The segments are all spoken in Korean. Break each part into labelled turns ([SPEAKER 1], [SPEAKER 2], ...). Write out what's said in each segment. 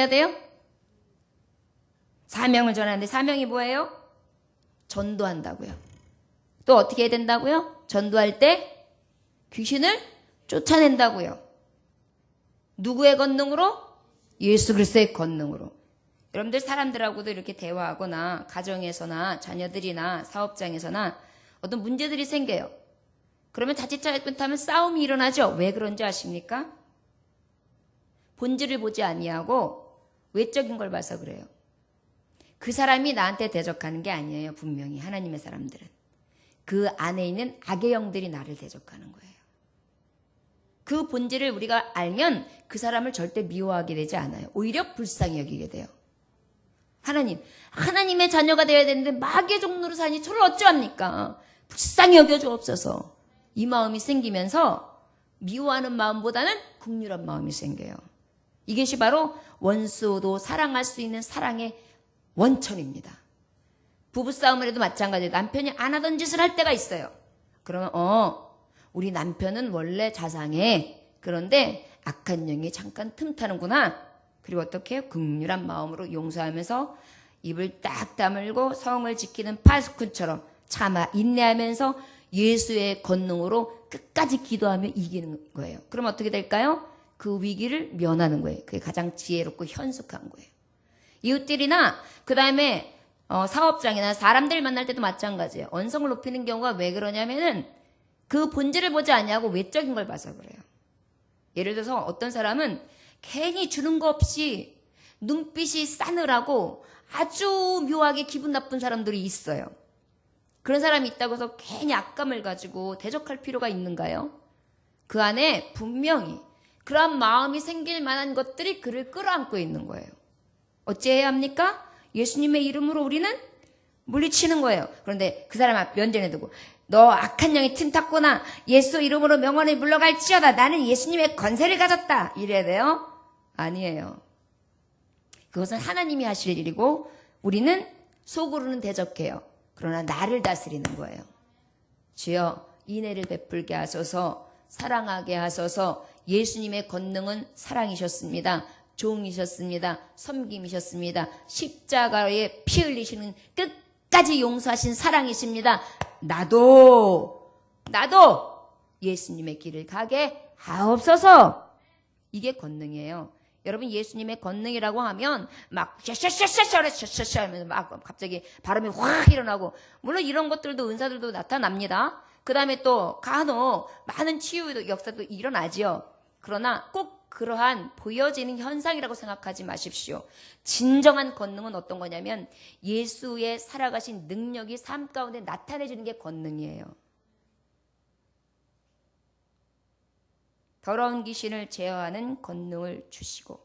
[SPEAKER 1] 해야 돼요? 사명을 전하는데 사명이 뭐예요? 전도한다고요. 또 어떻게 해야 된다고요? 전도할 때 귀신을 쫓아낸다고요. 누구의 권능으로? 예수 그리스도의 권능으로. 여러분들 사람들하고도 이렇게 대화하거나 가정에서나 자녀들이나 사업장에서나 어떤 문제들이 생겨요. 그러면 자칫 잘못하면 싸움이 일어나죠. 왜 그런지 아십니까? 본질을 보지 아니하고 외적인 걸 봐서 그래요. 그 사람이 나한테 대적하는 게 아니에요. 분명히 하나님의 사람들은. 그 안에 있는 악의 영들이 나를 대적하는 거예요. 그 본질을 우리가 알면 그 사람을 절대 미워하게 되지 않아요. 오히려 불쌍히 여기게 돼요. 하나님의 자녀가 되어야 되는데 마귀의 종로로 사니 저를 어찌합니까? 불쌍히 여겨주옵소서. 이 마음이 생기면서 미워하는 마음보다는 긍휼한 마음이 생겨요. 이것이 바로 원수도 사랑할 수 있는 사랑의 원천입니다. 부부싸움을 해도 마찬가지예요. 남편이 안 하던 짓을 할 때가 있어요. 그러면 우리 남편은 원래 자상해. 그런데 악한 영이 잠깐 틈타는구나. 그리고 어떻게 해요? 긍휼한 마음으로 용서하면서 입을 딱 다물고 성을 지키는 파수꾼처럼 참아 인내하면서 예수의 권능으로 끝까지 기도하며 이기는 거예요. 그럼 어떻게 될까요? 그 위기를 면하는 거예요. 그게 가장 지혜롭고 현숙한 거예요. 이웃들이나 그 다음에 사업장이나 사람들 만날 때도 마찬가지예요. 언성을 높이는 경우가 왜 그러냐면은 그 본질을 보지 않냐고 외적인 걸 봐서 그래요. 예를 들어서 어떤 사람은 괜히 주는 거 없이 눈빛이 싸늘하고 아주 묘하게 기분 나쁜 사람들이 있어요. 그런 사람이 있다고 해서 괜히 악감을 가지고 대적할 필요가 있는가요? 그 안에 분명히 그러한 마음이 생길 만한 것들이 그를 끌어안고 있는 거예요. 어찌해야 합니까? 예수님의 이름으로 우리는 물리치는 거예요. 그런데 그 사람 앞 면전에 두고 너 악한 영이 틈탔구나. 예수 이름으로 명언을 물러갈지어다. 나는 예수님의 권세를 가졌다. 이래야 돼요? 아니에요. 그것은 하나님이 하실 일이고 우리는 속으로는 대적해요. 그러나 나를 다스리는 거예요. 주여 인애를 베풀게 하소서. 사랑하게 하소서. 예수님의 권능은 사랑이셨습니다. 종이셨습니다. 섬김이셨습니다. 십자가에 피 흘리시는 끝까지 용서하신 사랑이십니다. 나도 예수님의 길을 가게 하옵소서. 이게 권능이에요. 여러분 예수님의 권능이라고 하면 막 샤샤샤샤샤 하면서 막 갑자기 발음이 확 일어나고 물론 이런 것들도 은사들도 나타납니다. 그 다음에 또 간혹 많은 치유 역사도 일어나지요. 그러나 꼭 그러한 보여지는 현상이라고 생각하지 마십시오. 진정한 권능은 어떤 거냐면 예수의 살아가신 능력이 삶 가운데 나타내주는 게 권능이에요. 더러운 귀신을 제어하는 권능을 주시고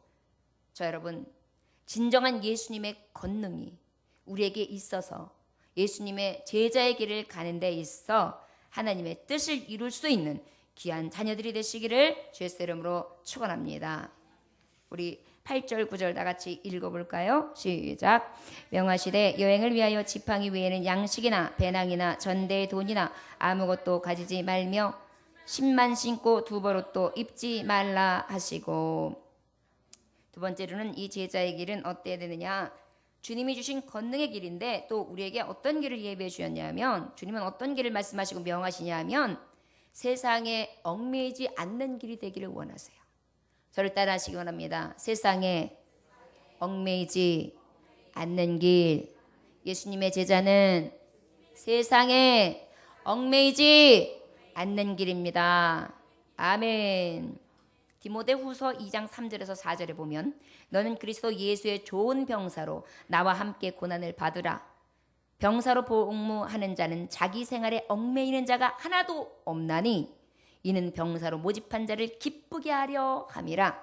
[SPEAKER 1] 자 여러분 진정한 예수님의 권능이 우리에게 있어서 예수님의 제자의 길을 가는 데 있어 하나님의 뜻을 이룰 수 있는 귀한 자녀들이 되시기를 주의 이름으로 축원합니다. 우리 8절 9절 다 같이 읽어볼까요? 시작. 명하시되 여행을 위하여 지팡이 외에는 양식이나 배낭이나 전대의 돈이나 아무것도 가지지 말며 신만 신고 두벌옷도 입지 말라 하시고 두 번째로는 이 제자의 길은 어때야 되느냐 주님이 주신 권능의 길인데 또 우리에게 어떤 길을 예배해 주셨냐면 주님은 어떤 길을 말씀하시고 명하시냐면 세상에 얽매이지 않는 길이 되기를 원하세요. 저를 따라하시기 원합니다. 세상에 얽매이지 않는 길. 예수님의 제자는 세상에 얽매이지 않는 길입니다. 아멘. 디모데후서 2장 3절에서 4절에 보면 너는 그리스도 예수의 좋은 병사로 나와 함께 고난을 받으라. 병사로 복무하는 자는 자기 생활에 얽매이는 자가 하나도 없나니 이는 병사로 모집한 자를 기쁘게 하려 함이라.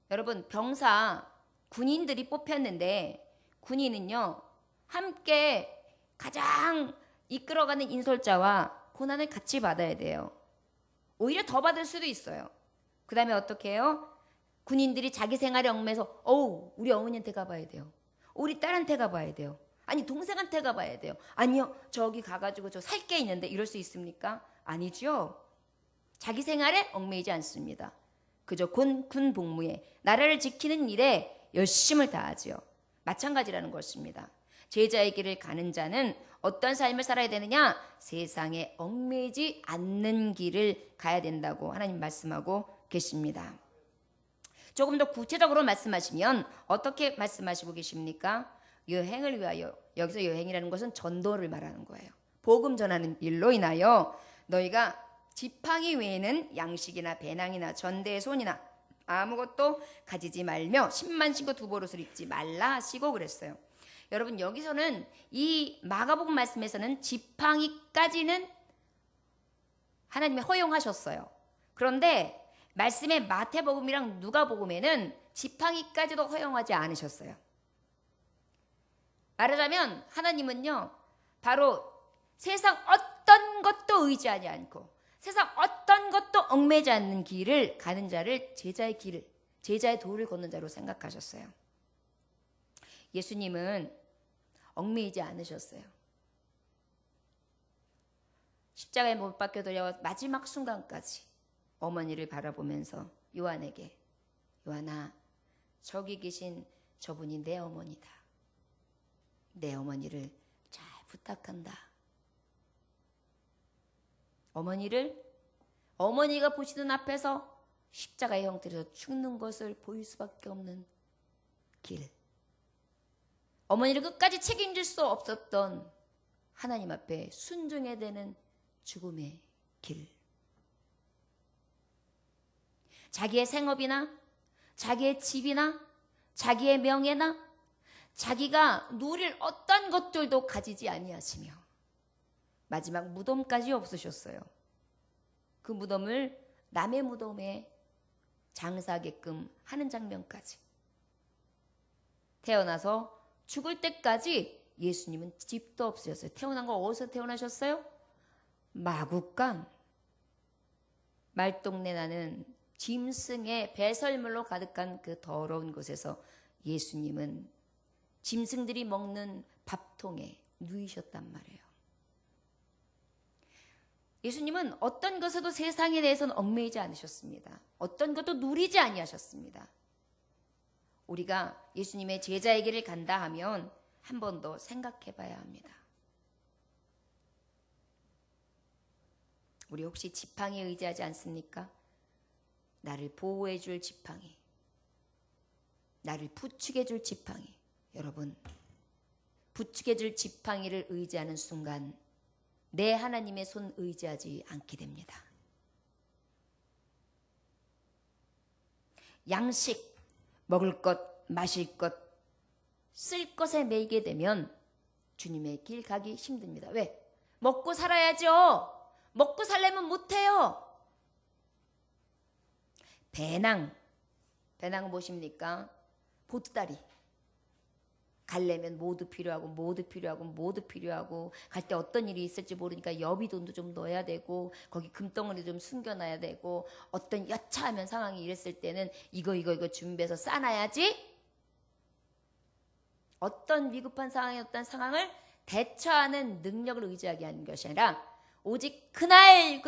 [SPEAKER 1] 여러분 병사 군인들이 뽑혔는데 군인은요 함께 가장 이끌어가는 인솔자와 고난을 같이 받아야 돼요. 오히려 더 받을 수도 있어요. 그 다음에 어떻게 해요? 군인들이 자기 생활에 얽매여서 우리 어머니한테 가봐야 돼요. 우리 딸한테 가봐야 돼요. 아니 동생한테 가봐야 돼요. 아니요 저기 가가지고 저 살 게 있는데 이럴 수 있습니까? 아니죠. 자기 생활에 얽매이지 않습니다. 그저 군 복무에 나라를 지키는 일에 열심을 다하지요. 마찬가지라는 것입니다. 제자의 길을 가는 자는 어떤 삶을 살아야 되느냐? 세상에 얽매이지 않는 길을 가야 된다고 하나님 말씀하고 계십니다. 조금 더 구체적으로 말씀하시면 어떻게 말씀하시고 계십니까? 여행을 위하여, 여기서 여행이라는 것은 전도를 말하는 거예요. 복음 전하는 일로 인하여 너희가 지팡이 외에는 양식이나 배낭이나 전대의 손이나 아무것도 가지지 말며 신만 신고 두보릇을 입지 말라 하시고 그랬어요. 여러분, 여기서는 이 마가복음 말씀에서는 지팡이까지는 하나님이 허용하셨어요. 그런데 말씀의 마태복음이랑 누가복음에는 지팡이까지도 허용하지 않으셨어요. 말하자면 하나님은요, 바로 세상 어떤 것도 의지하지 않고 세상 어떤 것도 얽매지 않는 길을 가는 자를 제자의 길을, 제자의 도를 걷는 자로 생각하셨어요. 예수님은 얽매이지 않으셨어요. 십자가에 못 박혀 돌려 마지막 순간까지 어머니를 바라보면서 요한에게, 요한아, 저기 계신 저분이 내 어머니다. 내 어머니를 잘 부탁한다. 어머니가 보시는 앞에서 십자가의 형태로 죽는 것을 보일 수밖에 없는 길. 어머니를 끝까지 책임질 수 없었던 하나님 앞에 순종해야 되는 죽음의 길. 자기의 생업이나 자기의 집이나 자기의 명예나 자기가 누릴 어떤 것들도 가지지 아니하시며 마지막 무덤까지 없으셨어요. 그 무덤을 남의 무덤에 장사하게끔 하는 장면까지. 태어나서 죽을 때까지 예수님은 집도 없으셨어요. 태어난 거 어디서 태어나셨어요? 마국간, 말동네 나는 짐승의 배설물로 가득한 그 더러운 곳에서 예수님은 짐승들이 먹는 밥통에 누이셨단 말이에요. 예수님은 어떤 것에도 세상에 대해서는 얽매이지 않으셨습니다. 어떤 것도 누리지 아니하셨습니다. 우리가 예수님의 제자의 길을 간다 하면 한 번 더 생각해 봐야 합니다. 우리 혹시 지팡이에 의지하지 않습니까? 나를 보호해 줄 지팡이, 나를 부축해 줄 지팡이. 여러분, 부축해 줄 지팡이를 의지하는 순간 내 하나님의 손 의지하지 않게 됩니다. 양식, 먹을 것, 마실 것, 쓸 것에 매이게 되면 주님의 길 가기 힘듭니다. 왜? 먹고 살아야죠. 먹고 살려면 못해요. 배낭 무엇입니까? 보따리. 갈려면 모두 필요하고 갈 때 어떤 일이 있을지 모르니까 여비돈도 좀 넣어야 되고 거기 금덩어리 좀 숨겨놔야 되고 어떤 여차하면 상황이 이랬을 때는 이거 준비해서 싸놔야지. 어떤 위급한 상황에 어떤 상황을 대처하는 능력을 의지하게 하는 것이 아니라 오직 그날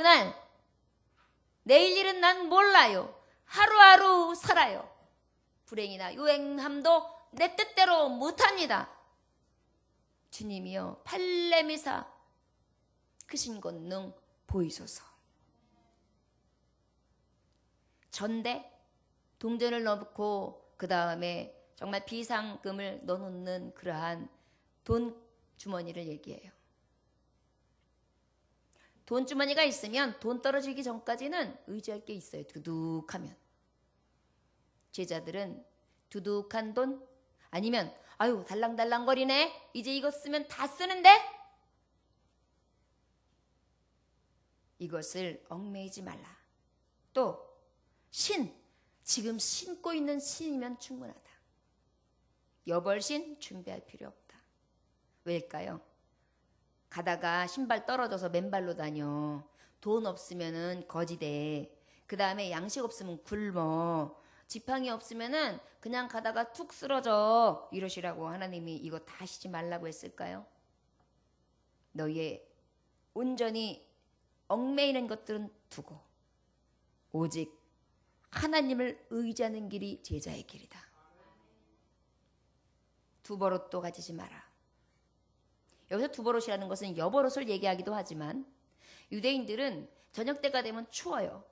[SPEAKER 1] 내일 일은 난 몰라요. 하루하루 살아요. 불행이나 유행함도 내 뜻대로 못합니다. 주님이여 팔레미사 크신 권능 보이소서. 전대 동전을 넣고 그 다음에 정말 비상금을 넣어놓는 그러한 돈 주머니를 얘기해요. 돈 주머니가 있으면 돈 떨어지기 전까지는 의지할 게 있어요. 두둑하면. 제자들은 두둑한 돈 아니면 아유 달랑달랑거리네. 이제 이거 쓰면 다 쓰는데? 이것을 얽매이지 말라. 또 지금 신고 있는 신이면 충분하다. 여벌신 준비할 필요 없다. 왜일까요? 가다가 신발 떨어져서 맨발로 다녀. 돈 없으면은 거지돼. 그 다음에 양식 없으면 굶어. 지팡이 없으면은 그냥 가다가 툭 쓰러져. 이러시라고 하나님이 이거 다 하시지 말라고 했을까요? 너희의 온전히 얽매이는 것들은 두고 오직 하나님을 의지하는 길이 제자의 길이다. 두 버릇도 가지지 마라. 여기서 두 버릇이라는 것은 여버릇을 얘기하기도 하지만 유대인들은 저녁 때가 되면 추워요.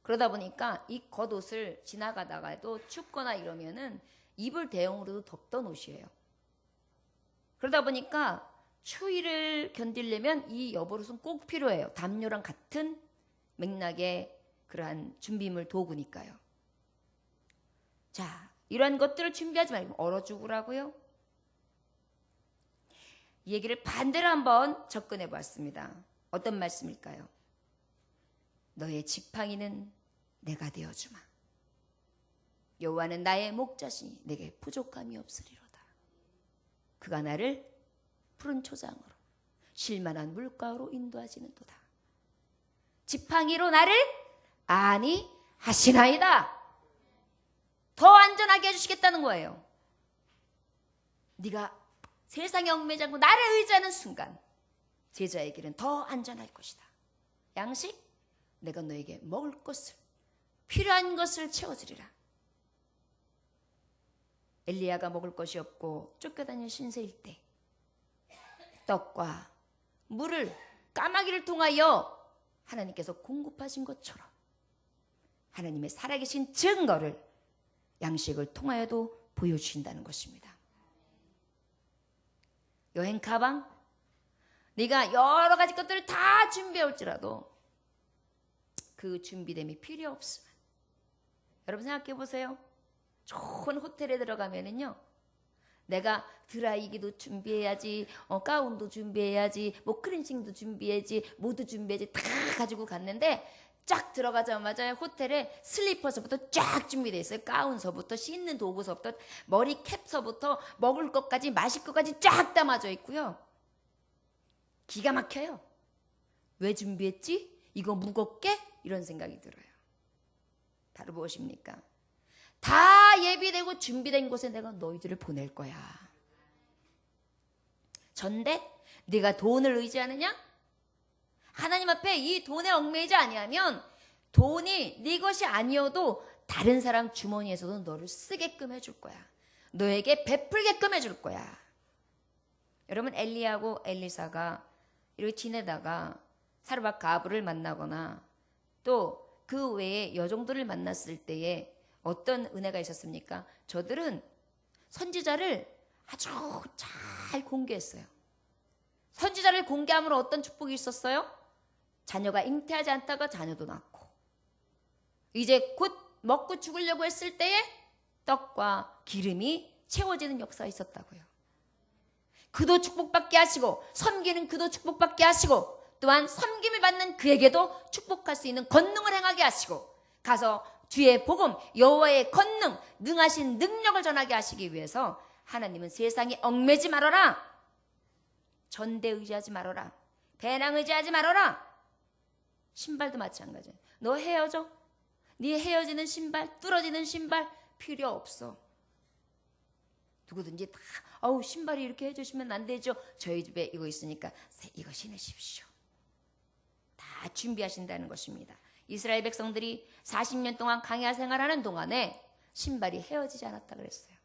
[SPEAKER 1] 그러다 보니까 이 겉옷을 지나가다가도 춥거나 이러면은 이불 대용으로도 덮던 옷이에요. 그러다 보니까 추위를 견디려면 이 여버릇은 꼭 필요해요. 담요랑 같은 맥락의 그러한 준비물 도구니까요. 자, 이러한 것들을 준비하지 말고 얼어 죽으라고요? 이 얘기를 반대로 한번 접근해 보았습니다. 어떤 말씀일까요? 너의 지팡이는 내가 되어주마. 여호와는 나의 목자시니 내게 부족함이 없으리로다. 그가 나를 푸른 초장으로 쉴만한 물가로 인도하시는도다. 지팡이로 나를 안위 하시나이다. 더 안전하게 해주시겠다는 거예요. 네가 세상에 얽매이지 않고 나를 의지하는 순간 제자의 길은 더 안전할 것이다. 양식, 내가 너에게 먹을 것을, 필요한 것을 채워주리라. 엘리야가 먹을 것이 없고 쫓겨다니는 신세일 때 떡과 물을 까마귀를 통하여 하나님께서 공급하신 것처럼 하나님의 살아계신 증거를 양식을 통하여도 보여주신다는 것입니다. 여행 가방, 네가 여러 가지 것들을 다 준비해 올지라도 그 준비됨이 필요 없으면, 여러분 생각해 보세요. 좋은 호텔에 들어가면은요, 내가 드라이기도 준비해야지, 가운도 준비해야지, 뭐 클렌징도 준비해야지, 모두 준비해야지 다 가지고 갔는데 쫙 들어가자마자 호텔에 슬리퍼서부터 쫙 준비되어 있어요. 가운서부터 씻는 도구서부터 머리 캡서부터 먹을 것까지 마실 것까지 쫙 담아져 있고요. 기가 막혀요. 왜 준비했지? 이거 무겁게? 이런 생각이 들어요. 바로 무엇입니까? 다 예비되고 준비된 곳에 내가 너희들을 보낼 거야. 전대? 네가 돈을 의지하느냐? 하나님 앞에 이 돈에 얽매이지 아니하면 돈이 네 것이 아니어도 다른 사람 주머니에서도 너를 쓰게끔 해줄 거야. 너에게 베풀게끔 해줄 거야. 여러분, 엘리야하고 엘리사가 이렇게 지내다가 사르밧 가브를 만나거나 또 그 외에 여종들을 만났을 때에 어떤 은혜가 있었습니까? 저들은 선지자를 아주 잘 공개했어요. 선지자를 공개함으로 어떤 축복이 있었어요? 자녀가 잉태하지 않다가 자녀도 낳고, 이제 곧 먹고 죽으려고 했을 때에 떡과 기름이 채워지는 역사가 있었다고요. 그도 축복받게 하시고, 섬기는 그도 축복받게 하시고, 또한 섬김을 받는 그에게도 축복할 수 있는 권능을 행하게 하시고, 가서 주의 복음, 여호와의 권능, 능하신 능력을 전하게 하시기 위해서 하나님은 세상에 얽매지 말아라. 전대 의지하지 말아라. 배낭 의지하지 말아라. 신발도 마찬가지야. 너 헤어져? 네 헤어지는 신발, 뚫어지는 신발 필요 없어. 누구든지 다 신발이 이렇게 해주시면 안 되죠. 저희 집에 이거 있으니까 이거 신으십시오. 다 준비하신다는 것입니다. 이스라엘 백성들이 40년 동안 광야 생활하는 동안에 신발이 헤어지지 않았다 그랬어요.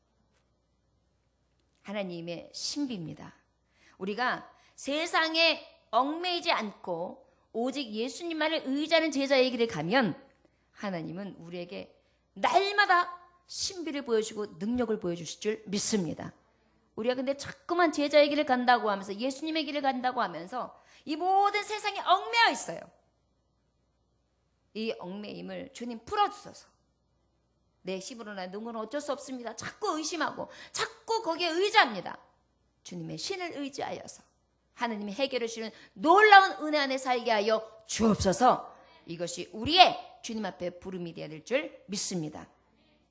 [SPEAKER 1] 하나님의 신비입니다. 우리가 세상에 얽매이지 않고 오직 예수님만을 의지하는 제자의 길을 가면 하나님은 우리에게 날마다 신비를 보여주고 능력을 보여주실 줄 믿습니다. 우리가 근데 자꾸만 제자의 길을 간다고 하면서, 예수님의 길을 간다고 하면서 이 모든 세상에 얽매여 있어요. 이 얽매임을 주님 풀어주셔서, 내 힘으로나 능으로는 어쩔 수 없습니다. 자꾸 의심하고 자꾸 거기에 의지합니다. 주님의 신을 의지하여서 하나님이 해결해 주시는 놀라운 은혜 안에 살게 하여 주옵소서. 이것이 우리의 주님 앞에 부름이 되어야 될 줄 믿습니다.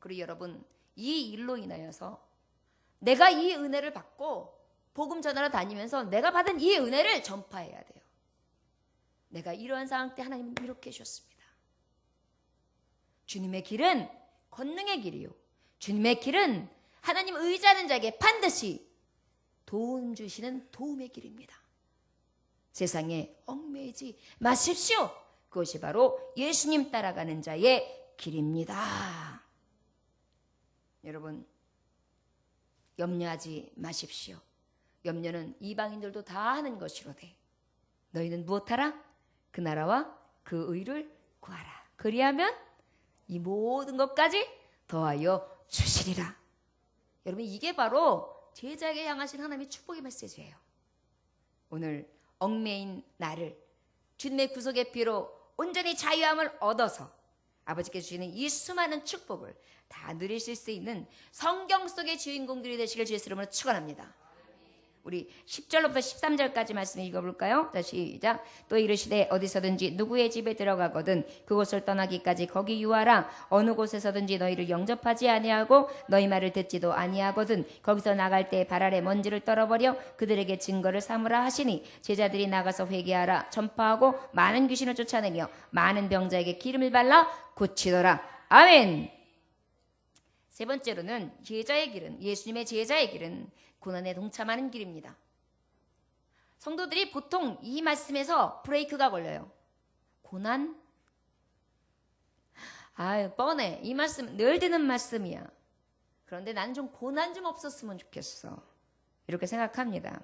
[SPEAKER 1] 그리고 여러분, 이 일로 인하여서 내가 이 은혜를 받고 복음 전하러 다니면서 내가 받은 이 은혜를 전파해야 돼요. 내가 이러한 상황 때 하나님은 이렇게 해주셨습니다. 주님의 길은 권능의 길이요, 주님의 길은 하나님 의지하는 자에게 반드시 도움 주시는 도움의 길입니다. 세상에 얽매이지 마십시오. 그것이 바로 예수님 따라가는 자의 길입니다. 여러분, 염려하지 마십시오. 염려는 이방인들도 다 하는 것이로되 너희는 무엇하라? 그 나라와 그 의를 구하라. 그리하면 이 모든 것까지 더하여 주시리라. 여러분, 이게 바로 제자에게 향하신 하나님의 축복의 메시지예요. 오늘 얽매인 나를 주님의 구속의 피로 온전히 자유함을 얻어서 아버지께서 주시는 이 수많은 축복을 다 누리실 수 있는 성경 속의 주인공들이 되시길 주의 이름으로 축원합니다. 우리 10절로부터 13절까지 말씀 읽어볼까요? 자, 시작. 또 이르시되 어디서든지 누구의 집에 들어가거든 그곳을 떠나기까지 거기 유하라. 어느 곳에서든지 너희를 영접하지 아니하고 너희 말을 듣지도 아니하거든 거기서 나갈 때 발 아래 먼지를 떨어버려 그들에게 증거를 삼으라 하시니 제자들이 나가서 회개하라 전파하고 많은 귀신을 쫓아내며 많은 병자에게 기름을 발라 고치더라. 아멘. 세 번째로는 제자의 길은, 예수님의 제자의 길은 고난에 동참하는 길입니다. 성도들이 보통 이 말씀에서 브레이크가 걸려요. 고난? 아유, 뻔해. 이 말씀 늘 듣는 말씀이야. 그런데 나는 좀 고난 좀 없었으면 좋겠어. 이렇게 생각합니다.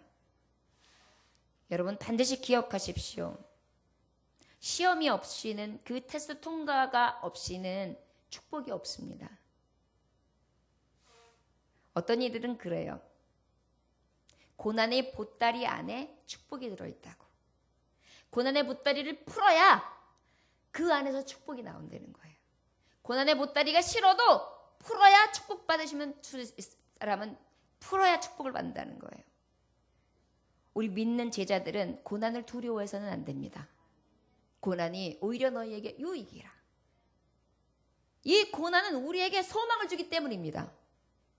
[SPEAKER 1] 여러분, 반드시 기억하십시오. 시험이 없이는, 그 테스트 통과가 없이는 축복이 없습니다. 어떤 이들은 그래요. 고난의 보따리 안에 축복이 들어있다고. 고난의 보따리를 풀어야 그 안에서 축복이 나온다는 거예요. 고난의 보따리가 싫어도 풀어야 축복 받으시면 사람은 풀어야 축복을 받는다는 거예요. 우리 믿는 제자들은 고난을 두려워해서는 안 됩니다. 고난이 오히려 너희에게 유익이라. 이 고난은 우리에게 소망을 주기 때문입니다.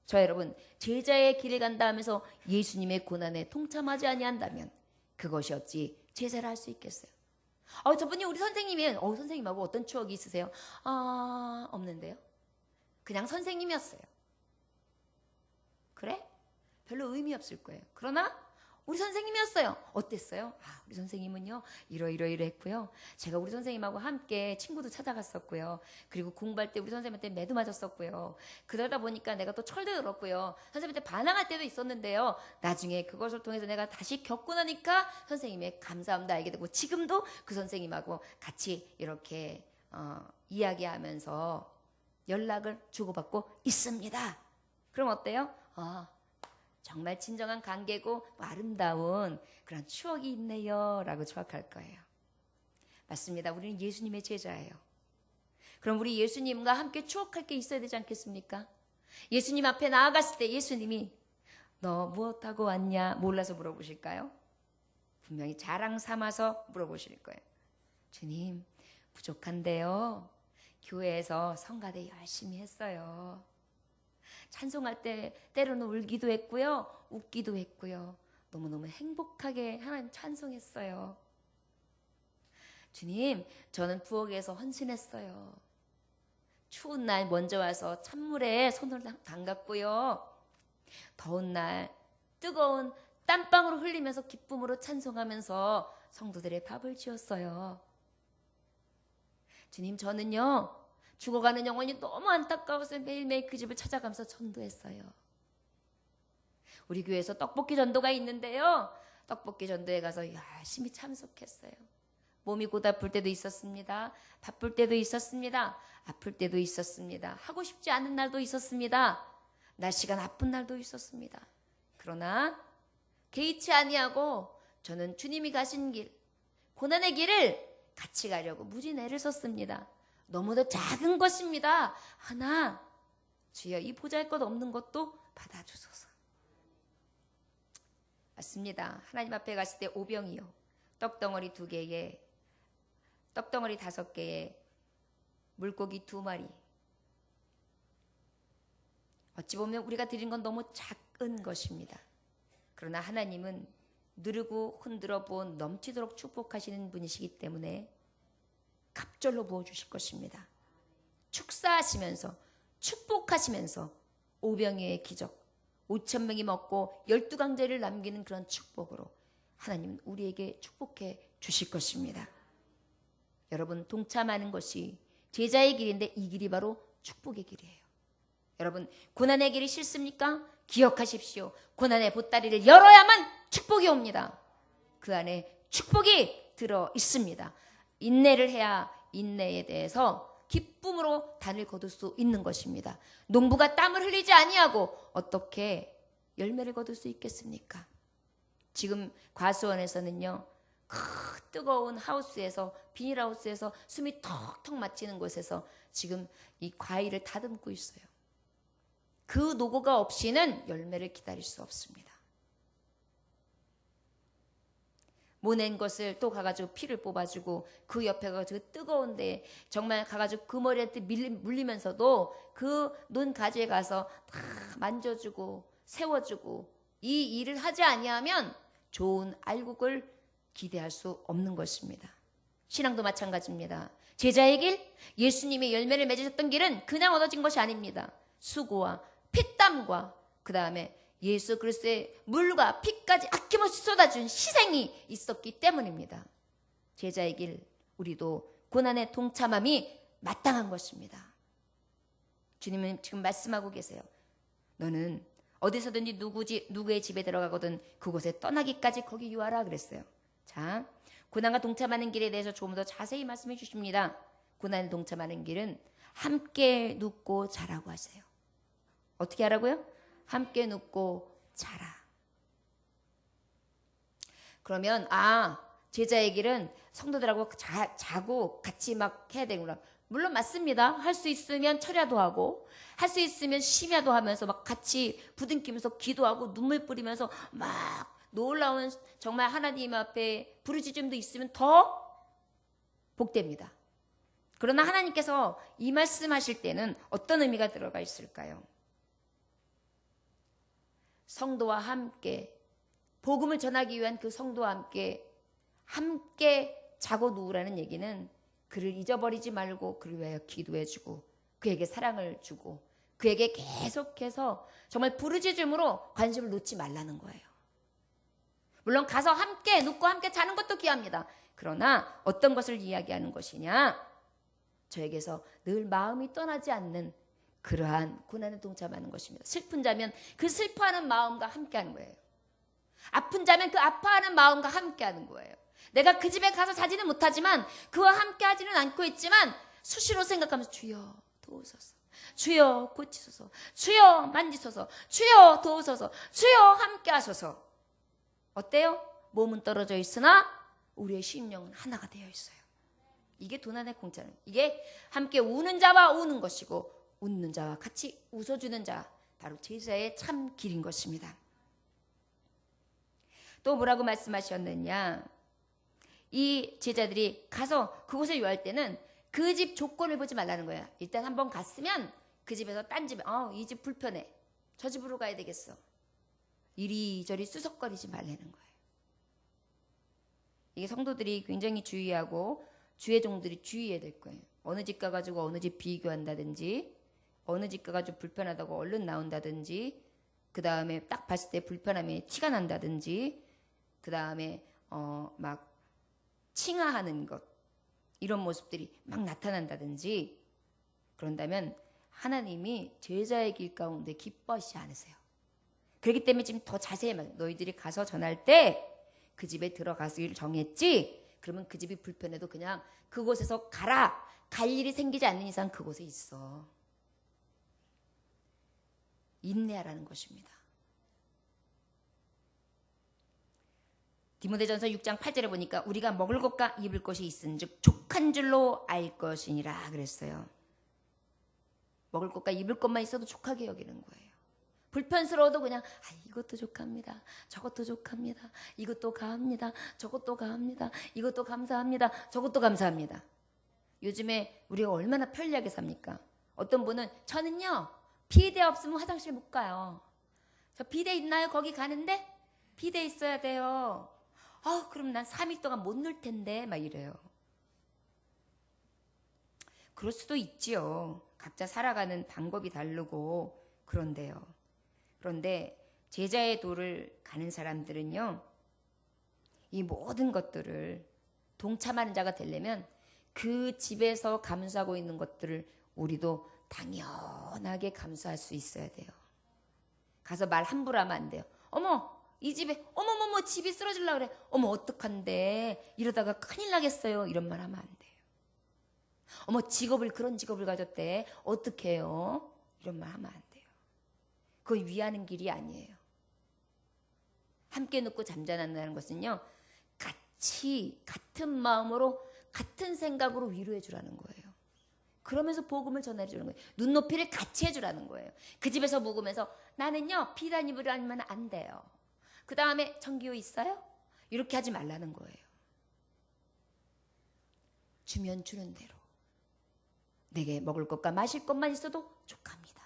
[SPEAKER 1] 저 여러분, 제자의 길을 간다 하면서 예수님의 고난에 동참하지 아니한다면 그것이 어찌 제자를 할 수 있겠어요? 저분이 우리 선생님이에요. 선생님하고 어떤 추억이 있으세요? 없는데요. 그냥 선생님이었어요. 그래? 별로 의미 없을 거예요. 그러나 우리 선생님이었어요. 어땠어요? 우리 선생님은요 이러이러했고요. 제가 우리 선생님하고 함께 친구도 찾아갔었고요. 그리고 공부할 때 우리 선생님한테 매도 맞았었고요. 그러다 보니까 내가 또 철도 들었고요. 선생님한테 반항할 때도 있었는데요. 나중에 그것을 통해서 내가 다시 겪고 나니까 선생님의 감사함도 알게 되고 지금도 그 선생님하고 같이 이렇게 이야기하면서 연락을 주고받고 있습니다. 그럼 어때요? 정말 진정한 관계고 아름다운 그런 추억이 있네요 라고 추억할 거예요. 맞습니다. 우리는 예수님의 제자예요. 그럼 우리 예수님과 함께 추억할 게 있어야 되지 않겠습니까? 예수님 앞에 나아갔을 때 예수님이 너 무엇하고 왔냐 몰라서 물어보실까요? 분명히 자랑 삼아서 물어보실 거예요. 주님, 부족한데요. 교회에서 성가대 열심히 했어요. 찬송할 때 때로는 울기도 했고요. 웃기도 했고요. 너무너무 행복하게 하나님 찬송했어요. 주님, 저는 부엌에서 헌신했어요. 추운 날 먼저 와서 찬물에 손을 담갔고요. 더운 날 뜨거운 땀방울을 흘리면서 기쁨으로 찬송하면서 성도들의 밥을 지었어요. 주님, 저는요. 죽어가는 영혼이 너무 안타까워서 매일매일 그 집을 찾아가면서 전도했어요. 우리 교회에서 떡볶이 전도가 있는데요. 떡볶이 전도에 가서 열심히 참석했어요. 몸이 고달플 때도 있었습니다. 바쁠 때도 있었습니다. 아플 때도 있었습니다. 하고 싶지 않은 날도 있었습니다. 날씨가 나쁜 날도 있었습니다. 그러나 개의치 아니하고 저는 주님이 가신 길, 고난의 길을 같이 가려고 무지 애를 썼습니다. 너무도 작은 것입니다. 하나, 주여 이 보잘것없는 것도 받아주소서. 맞습니다. 하나님 앞에 갔을 때 오병이요. 떡덩어리 2개에 떡덩어리 5개에 물고기 2마리. 어찌 보면 우리가 드린 건 너무 작은 것입니다. 그러나 하나님은 누르고 흔들어 부어 넘치도록 축복하시는 분이시기 때문에 갑절로 부어주실 것입니다. 축사하시면서 축복하시면서 오병이어의 기적 5,000명이 먹고 12강제를 남기는 그런 축복으로 하나님은 우리에게 축복해 주실 것입니다. 여러분, 동참하는 것이 제자의 길인데 이 길이 바로 축복의 길이에요. 여러분, 고난의 길이 싫습니까? 기억하십시오. 고난의 보따리를 열어야만 축복이 옵니다. 그 안에 축복이 들어 있습니다. 인내를 해야 인내에 대해서 기쁨으로 단을 거둘 수 있는 것입니다. 농부가 땀을 흘리지 아니하고 어떻게 열매를 거둘 수 있겠습니까? 지금 과수원에서는요, 그 뜨거운 하우스에서, 비닐하우스에서 숨이 턱턱 막히는 곳에서 지금 이 과일을 다듬고 있어요. 그 노고가 없이는 열매를 기다릴 수 없습니다. 모낸 것을 또 가가지고 피를 뽑아주고 그 옆에 가가지고 뜨거운데 정말 가가지고 그 머리한테 물리면서도 그 논 가지에 가서 다 만져주고 세워주고 이 일을 하지 아니하면 좋은 알곡을 기대할 수 없는 것입니다. 신앙도 마찬가지입니다. 제자의 길, 예수님의 열매를 맺으셨던 길은 그냥 얻어진 것이 아닙니다. 수고와 피땀과 그 다음에 예수 그리스도의 물과 피까지 아낌없이 쏟아준 희생이 있었기 때문입니다. 제자의 길, 우리도 고난의 동참함이 마땅한 것입니다. 주님은 지금 말씀하고 계세요. 너는 어디서든지 누구의 집에 들어가거든 그곳에 떠나기까지 거기 유하라 그랬어요. 자, 고난과 동참하는 길에 대해서 조금 더 자세히 말씀해 주십니다. 고난에 동참하는 길은 함께 눕고 자라고 하세요. 어떻게 하라고요? 함께 눕고 자라. 그러면 제자의 길은 성도들하고 자고 같이 막 해야 되구나. 물론 맞습니다. 할 수 있으면 철야도 하고 할 수 있으면 심야도 하면서 막 같이 부둥키면서 기도하고 눈물 뿌리면서 막 놀라운 정말 하나님 앞에 부르짖음도 있으면 더 복됩니다. 그러나 하나님께서 이 말씀하실 때는 어떤 의미가 들어가 있을까요? 성도와 함께 복음을 전하기 위한 그 성도와 함께 자고 누우라는 얘기는 그를 잊어버리지 말고 그를 위하여 기도해주고 그에게 사랑을 주고 그에게 계속해서 정말 부르짖음으로 관심을 놓지 말라는 거예요. 물론 가서 함께 눕고 함께 자는 것도 귀합니다. 그러나 어떤 것을 이야기하는 것이냐? 저에게서 늘 마음이 떠나지 않는 그러한 고난에 동참하는 것입니다. 슬픈 자면 그 슬퍼하는 마음과 함께하는 거예요. 아픈 자면 그 아파하는 마음과 함께하는 거예요. 내가 그 집에 가서 자지는 못하지만 그와 함께하지는 않고 있지만 수시로 생각하면서 주여 도우소서, 주여 고치소서, 주여 만지소서, 주여 도우소서, 주여 함께하소서. 어때요? 몸은 떨어져 있으나 우리의 심령은 하나가 되어 있어요. 이게 고난의 공짜는 이게 함께 우는 자와 우는 것이고 웃는 자와 같이 웃어주는 자, 바로 제자의 참 길인 것입니다. 또 뭐라고 말씀하셨느냐? 이 제자들이 가서 그곳을 유할 때는 그 집 조건을 보지 말라는 거야. 일단 한번 갔으면 그 집에서 딴 집에 이 집 불편해. 저 집으로 가야 되겠어. 이리저리 수석거리지 말라는 거예요. 이게 성도들이 굉장히 주의하고 주의 종들이 주의해야 될 거예요. 어느 집 가가지고 어느 집 비교한다든지 어느 집 가가지고 불편하다고 얼른 나온다든지 그 다음에 딱 봤을 때 불편함이 티가 난다든지 그 다음에 막 칭하하는 것 이런 모습들이 막 나타난다든지 그런다면 하나님이 제자의 길 가운데 기뻐하시지 않으세요. 그렇기 때문에 지금 더 자세히 너희들이 가서 전할 때 그 집에 들어가기를 정했지 그러면 그 집이 불편해도 그냥 그곳에서 가라. 갈 일이 생기지 않는 이상 그곳에 있어. 인내하라는 것입니다. 디모데전서 6장 8절에 보니까 우리가 먹을 것과 입을 것이 있은즉 족한 줄로 알 것이니라 그랬어요. 먹을 것과 입을 것만 있어도 족하게 여기는 거예요. 불편스러워도 그냥 이것도 족합니다. 저것도 족합니다. 이것도 가합니다. 저것도 가합니다. 이것도 감사합니다. 저것도 감사합니다. 요즘에 우리가 얼마나 편리하게 삽니까? 어떤 분은 저는요 비데 없으면 화장실 못 가요. 저 비데 있나요? 거기 가는데 비데 있어야 돼요. 그럼 난 3일 동안 못 놀 텐데 막 이래요. 그럴 수도 있지요. 각자 살아가는 방법이 다르고 그런데요. 그런데 제자의 도를 가는 사람들은요. 이 모든 것들을 동참하는 자가 되려면 그 집에서 감수하고 있는 것들을 우리도 당연하게 감수할 수 있어야 돼요. 가서 말 함부로 하면 안 돼요. 어머, 이 집에 어머머머 집이 쓰러질라 그래. 어머 어떡한데 이러다가 큰일 나겠어요. 이런 말 하면 안 돼요. 어머 그런 직업을 가졌대. 어떡해요? 이런 말 하면 안 돼요. 그거 위하는 길이 아니에요. 함께 눕고 잠자는다는 것은요, 같은 마음으로 같은 생각으로 위로해 주라는 거예요. 그러면서 복음을 전해 주는 거예요. 눈높이를 같이 해주라는 거예요. 그 집에서 묵으면서 나는요 비단 입으려 하면 안 돼요. 그 다음에 전기요 있어요? 이렇게 하지 말라는 거예요. 주면 주는 대로 내게 먹을 것과 마실 것만 있어도 족합니다.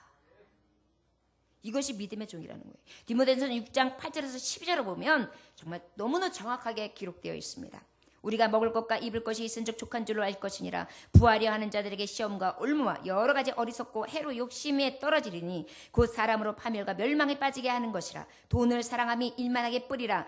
[SPEAKER 1] 이것이 믿음의 종이라는 거예요. 디모데전서 6장 8절에서 12절을 보면 정말 너무나 정확하게 기록되어 있습니다. 우리가 먹을 것과 입을 것이 있은즉 족한 줄로 알 것이니라. 부하려 하는 자들에게 시험과 올무와 여러 가지 어리석고 해로 욕심에 떨어지리니 곧 사람으로 파멸과 멸망에 빠지게 하는 것이라. 돈을 사랑함이 일만하게 뿌리가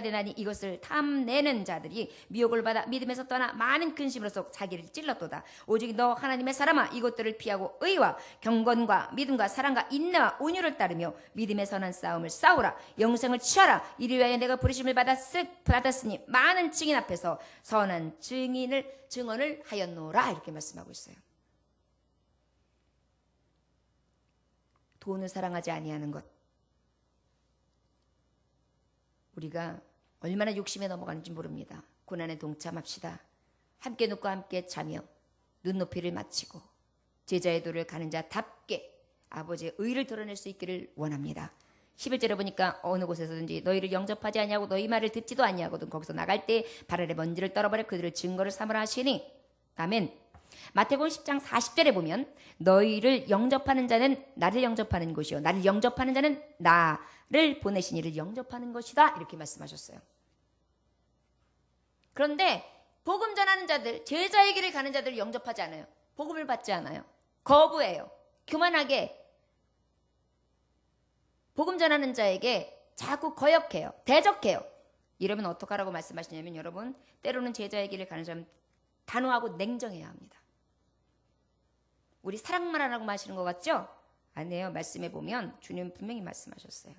[SPEAKER 1] 되나니 이것을 탐내는 자들이 미혹을 받아 믿음에서 떠나 많은 근심으로써 자기를 찔렀도다. 오직 너 하나님의 사람아 이것들을 피하고 의와 경건과 믿음과 사랑과 인내와 온유를 따르며 믿음의 선한 싸움을 싸우라. 영생을 취하라. 이를 위하여 내가 부르심을 받았으니 많은 증인 앞에서 선한 증언을 하였노라. 이렇게 말씀하고 있어요. 돈을 사랑하지 아니하는 것, 우리가 얼마나 욕심에 넘어가는지 모릅니다. 고난에 동참합시다. 함께 눕고 함께 자며 눈높이를 맞추고 제자의 도를 가는 자답게 아버지의 의를 드러낼 수 있기를 원합니다. 11절에 보니까 어느 곳에서든지 너희를 영접하지 아니하고 너희 말을 듣지도 아니하거든 거기서 나갈 때 발 아래 먼지를 떨어버려 그들을 증거를 삼으라 하시니 아멘. 마태복음 10장 40절에 보면 너희를 영접하는 자는 나를 영접하는 것이요 나를 영접하는 자는 나를 보내신 이를 영접하는 것이다. 이렇게 말씀하셨어요. 그런데 복음 전하는 자들, 제자의 길을 가는 자들을 영접하지 않아요. 복음을 받지 않아요. 거부해요. 교만하게 복음 전하는 자에게 자꾸 거역해요. 대적해요. 이러면 어떡하라고 말씀하시냐면 여러분 때로는 제자의 길을 가는 사람 단호하고 냉정해야 합니다. 우리 사랑만 하라고 하시는 것 같죠? 아니에요. 말씀해 보면 주님 분명히 말씀하셨어요.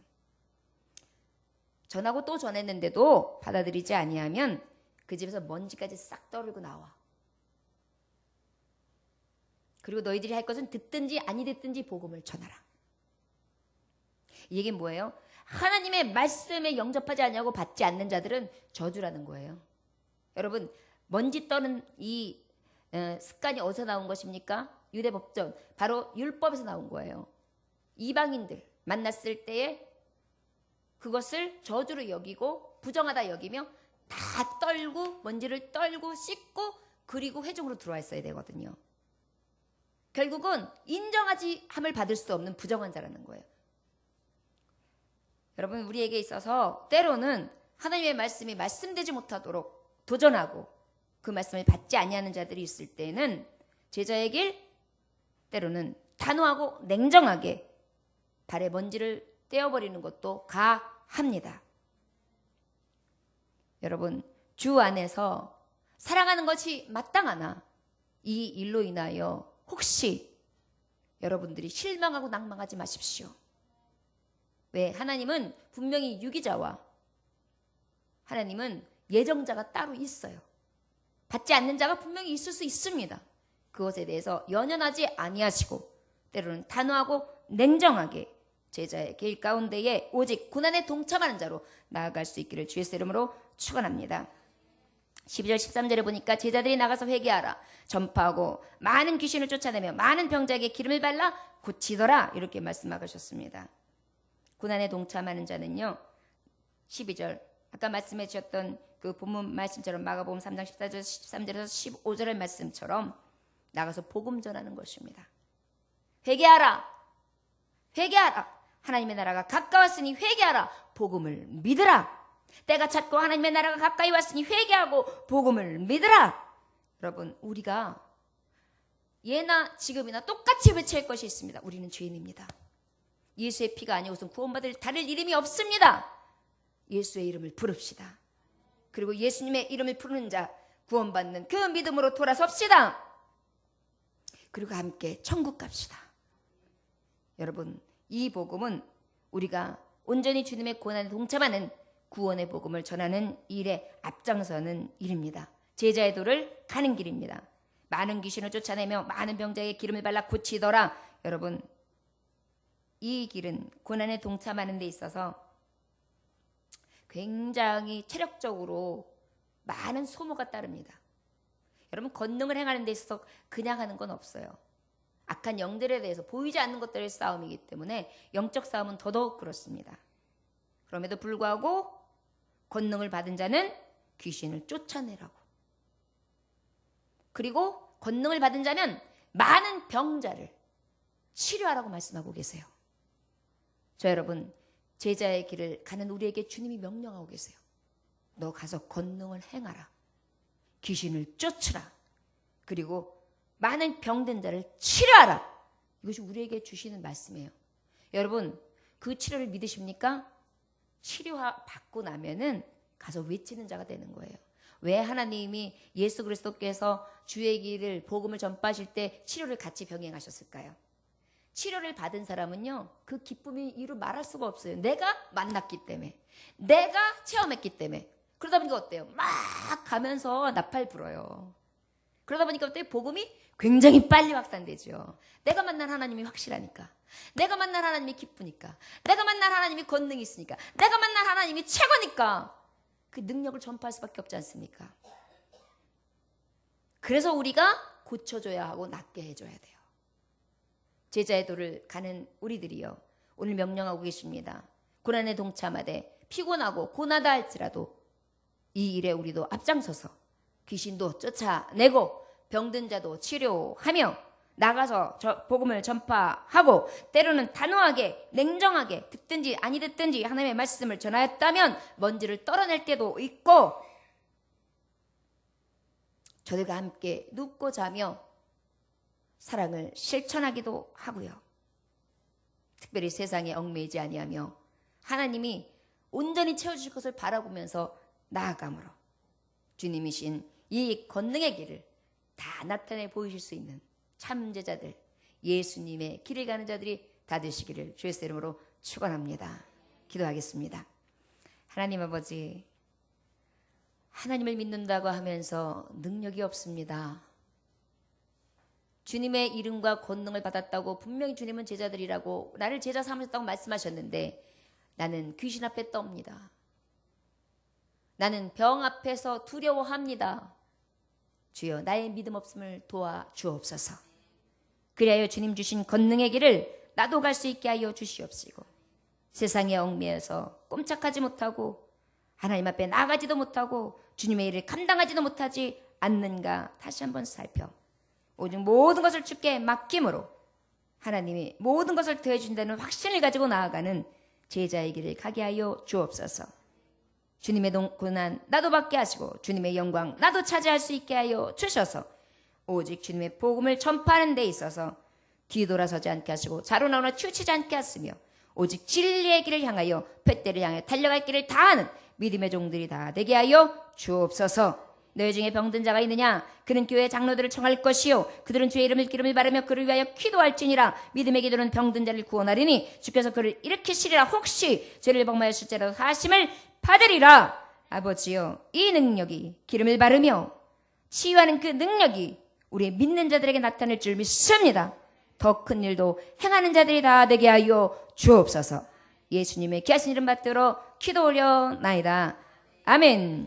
[SPEAKER 1] 전하고 또 전했는데도 받아들이지 아니하면 그 집에서 먼지까지 싹 떠들고 나와. 그리고 너희들이 할 것은 듣든지 아니 듣든지 복음을 전하라. 이 얘기는 뭐예요? 하나님의 말씀에 영접하지 않냐고 받지 않는 자들은 저주라는 거예요. 여러분 먼지 떠는 이 습관이 어디서 나온 것입니까? 유대법전, 바로 율법에서 나온 거예요. 이방인들 만났을 때에 그것을 저주로 여기고 부정하다 여기며 다 떨고 먼지를 떨고 씻고 그리고 회중으로 들어와 있어야 되거든요. 결국은 인정하지 함을 받을 수 없는 부정한 자라는 거예요. 여러분 우리에게 있어서 때로는 하나님의 말씀이 말씀되지 못하도록 도전하고 그 말씀을 받지 아니하는 자들이 있을 때는 제자의 길 때로는 단호하고 냉정하게 발에 먼지를 떼어버리는 것도 가합니다. 여러분 주 안에서 사랑하는 것이 마땅하나 이 일로 인하여 혹시 여러분들이 실망하고 낭망하지 마십시오. 왜? 하나님은 분명히 유기자와 하나님은 예정자가 따로 있어요. 받지 않는 자가 분명히 있을 수 있습니다. 그것에 대해서 연연하지 아니하시고 때로는 단호하고 냉정하게 제자의 길 가운데에 오직 고난에 동참하는 자로 나아갈 수 있기를 주의 이름으로 축원합니다. 12절 13절에 보니까 제자들이 나가서 회개하라 전파하고 많은 귀신을 쫓아내며 많은 병자에게 기름을 발라 고치더라 이렇게 말씀하셨습니다. 고난에 동참하는 자는요 12절 아까 말씀해 주셨던 그 본문 말씀처럼 마가복음 3장 14절 13절에서 15절의 말씀처럼 나가서 복음 전하는 것입니다. 회개하라 하나님의 나라가 가까웠으니 회개하라 복음을 믿으라 때가 찼고 하나님의 나라가 가까이 왔으니 회개하고 복음을 믿으라. 여러분 우리가 예나 지금이나 똑같이 외칠 것이 있습니다. 우리는 죄인입니다. 예수의 피가 아니고선 구원받을 다를 이름이 없습니다. 예수의 이름을 부릅시다. 그리고 예수님의 이름을 부르는 자 구원받는 그 믿음으로 돌아섭시다. 그리고 함께 천국 갑시다. 여러분, 이 복음은 우리가 온전히 주님의 고난에 동참하는 구원의 복음을 전하는 일에 앞장서는 일입니다. 제자의 도를 가는 길입니다. 많은 귀신을 쫓아내며 많은 병자에게 기름을 발라 고치더라. 여러분, 이 길은 고난에 동참하는 데 있어서 굉장히 체력적으로 많은 소모가 따릅니다. 여러분, 권능을 행하는 데 있어서 그냥 하는 건 없어요. 악한 영들에 대해서 보이지 않는 것들의 싸움이기 때문에 영적 싸움은 더더욱 그렇습니다. 그럼에도 불구하고 권능을 받은 자는 귀신을 쫓아내라고. 그리고 권능을 받은 자는 많은 병자를 치료하라고 말씀하고 계세요. 저 여러분, 제자의 길을 가는 우리에게 주님이 명령하고 계세요. 너 가서 권능을 행하라. 귀신을 쫓으라. 그리고 많은 병든 자를 치료하라. 이것이 우리에게 주시는 말씀이에요. 여러분, 그 치료를 믿으십니까? 치료받고 나면은 가서 외치는 자가 되는 거예요. 왜 하나님이 예수 그리스도께서 주의 길을 복음을 전파하실 때 치료를 같이 병행하셨을까요? 치료를 받은 사람은요, 그 기쁨이 이루 말할 수가 없어요. 내가 만났기 때문에, 내가 체험했기 때문에. 그러다 보니까 어때요? 막 가면서 나팔 불어요. 그러다 보니까 어때요? 복음이 굉장히 빨리 확산되죠. 내가 만난 하나님이 확실하니까, 내가 만난 하나님이 기쁘니까, 내가 만난 하나님이 권능이 있으니까, 내가 만난 하나님이 최고니까 그 능력을 전파할 수밖에 없지 않습니까? 그래서 우리가 고쳐줘야 하고 낫게 해줘야 돼요. 제자의 도를 가는 우리들이요, 오늘 명령하고 계십니다. 고난에 동참하되 피곤하고 고나다 할지라도 이 일에 우리도 앞장서서 귀신도 쫓아내고 병든 자도 치료하며 나가서 복음을 전파하고, 때로는 단호하게 냉정하게 듣든지 아니 듣든지 하나님의 말씀을 전하였다면 먼지를 떨어낼 때도 있고, 저들과 함께 눕고 자며 사랑을 실천하기도 하고요. 특별히 세상에 얽매이지 아니하며 하나님이 온전히 채워주실 것을 바라보면서 나아감으로 주님이신 이 권능의 길을 다 나타내 보이실 수 있는 참제자들, 예수님의 길을 가는 자들이 다 되시기를 주의 이름으로 축원합니다. 기도하겠습니다. 하나님 아버지, 하나님을 믿는다고 하면서 능력이 없습니다. 주님의 이름과 권능을 받았다고 분명히 주님은 제자들이라고 나를 제자 삼으셨다고 말씀하셨는데 나는 귀신 앞에 떱니다. 나는 병 앞에서 두려워합니다. 주여, 나의 믿음 없음을 도와 주옵소서. 그리하여 주님 주신 권능의 길을 나도 갈 수 있게 하여 주시옵시고, 세상에 얽매여서 꼼짝하지 못하고 하나님 앞에 나가지도 못하고 주님의 일을 감당하지도 못하지 않는가 다시 한번 살펴 오직 모든 것을 주께 맡김으로 하나님이 모든 것을 더해준다는 확신을 가지고 나아가는 제자의 길을 가게 하여 주옵소서. 주님의 고난 나도 받게 하시고 주님의 영광 나도 차지할 수 있게 하여 주셔서 오직 주님의 복음을 전파하는 데 있어서 뒤돌아서지 않게 하시고 자로나오나 치우치지 않게 하시며 오직 진리의 길을 향하여 푯대를 향해 달려갈 길을 다하는 믿음의 종들이 다 되게 하여 주옵소서. 너희 중에 병든 자가 있느냐? 그는 교회 장로들을 청할 것이요 그들은 주의 이름을 기름을 바르며 그를 위하여 기도할지니라. 믿음의 기도는 병든 자를 구원하리니 주께서 그를 일으키시리라. 혹시 죄를 범하였을지라도 사심을 받으리라. 아버지여, 이 능력이 기름을 바르며 치유하는 그 능력이 우리 믿는 자들에게 나타날 줄 믿습니다. 더 큰 일도 행하는 자들이 다 되게 하여 주옵소서. 예수님의 귀하신 이름 받들어 기도 올려나이다. 아멘.